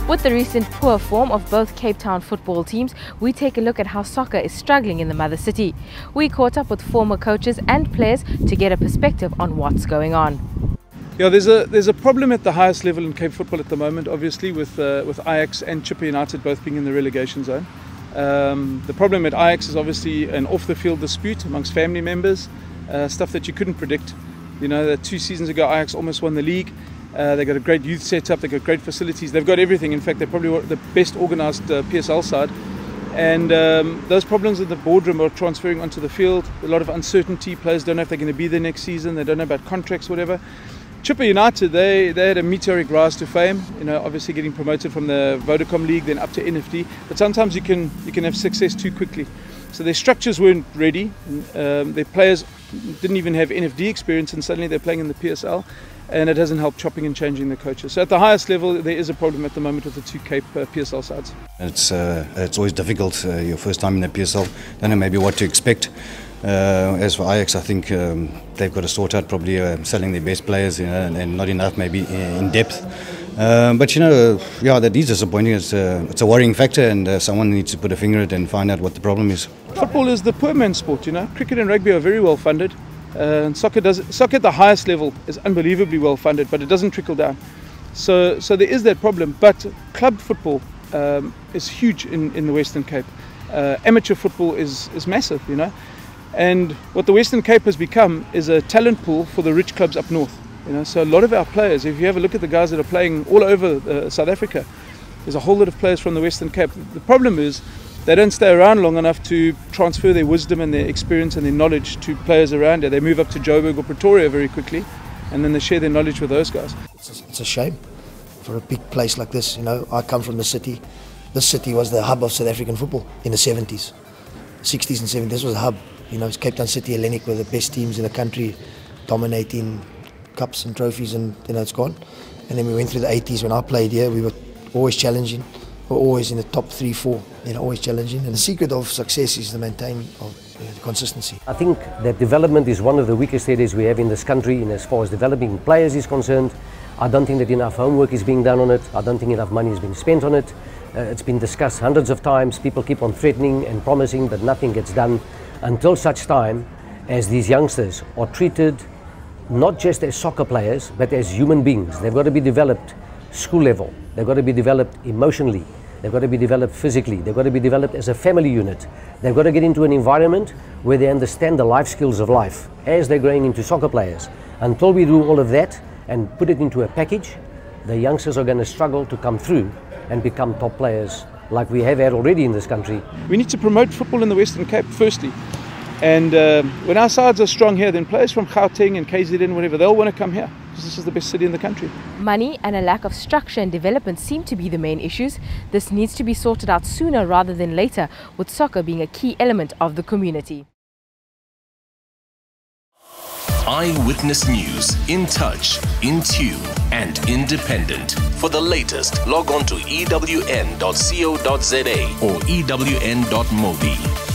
With the recent poor form of both Cape Town football teams, we take a look at how soccer is struggling in the mother city. We caught up with former coaches and players to get a perspective on what's going on. Yeah, there's a problem at the highest level in Cape football at the moment, obviously, with Ajax and Chippa United both being in the relegation zone. The problem at Ajax is obviously an off-the-field dispute amongst family members, stuff that you couldn't predict. You know, 2 seasons ago Ajax almost won the league. They've got a great youth setup, they've got great facilities, they've got everything. In fact, they're probably the best organised PSL side. And those problems in the boardroom are transferring onto the field. A lot of uncertainty, players don't know if they're going to be there next season, they don't know about contracts, whatever. Chippa United, they had a meteoric rise to fame, you know, obviously getting promoted from the Vodacom League, then up to NFD. But sometimes you can have success too quickly. So their structures weren't ready. Their players didn't even have NFD experience, and suddenly they're playing in the PSL. And it hasn't helped chopping and changing the coaches. So at the highest level, there is a problem at the moment with the 2 Cape PSL sides. It's always difficult, your first time in the PSL, don't know maybe what to expect. As for Ajax, I think they've got to sort out probably selling their best players, you know, and not enough maybe in depth. But you know, yeah, that is disappointing. It's a worrying factor, and someone needs to put a finger at it and find out what the problem is. Football is the poor man's sport, you know. Cricket and rugby are very well funded. Soccer at the highest level is unbelievably well funded, but it doesn't trickle down. So there is that problem. But club football is huge in the Western Cape. Amateur football is massive, you know. And what the Western Cape has become is a talent pool for the rich clubs up north. You know, so a lot of our players, if you have a look at the guys that are playing all over South Africa, there's a whole lot of players from the Western Cape. The problem is they don't stay around long enough to transfer their wisdom and their experience and their knowledge to players around there. They move up to Joburg or Pretoria very quickly, and then they share their knowledge with those guys. It's a shame for a big place like this. You know, I come from the city. This city was the hub of South African football in the 70s, 60s and 70s. This was a hub. You know, it's Cape Town City, Hellenic were the best teams in the country, dominating cups and trophies, and you know, it's gone. And then we went through the 80s when I played here. We were always challenging. We're always in the top 3, 4, you know, always challenging. And the secret of success is the maintaining of the consistency. I think that development is one of the weakest areas we have in this country, and as far as developing players is concerned, I don't think that enough homework is being done on it. I don't think enough money is being spent on it. It's been discussed hundreds of times. People keep on threatening and promising, but nothing gets done until such time as these youngsters are treated not just as soccer players, but as human beings. They've got to be developed school level. They've got to be developed emotionally. They've got to be developed physically. They've got to be developed as a family unit. They've got to get into an environment where they understand the life skills of life as they're growing into soccer players. Until we do all of that and put it into a package, the youngsters are going to struggle to come through and become top players like we have had already in this country. We need to promote football in the Western Cape, firstly. And when our sides are strong here, then players from Gauteng and KZN, whatever, they'll want to come here, because this is the best city in the country. Money and a lack of structure and development seem to be the main issues. This needs to be sorted out sooner rather than later, with soccer being a key element of the community. Eyewitness News, in touch, in tune and independent. For the latest, log on to ewn.co.za or ewn.mobi.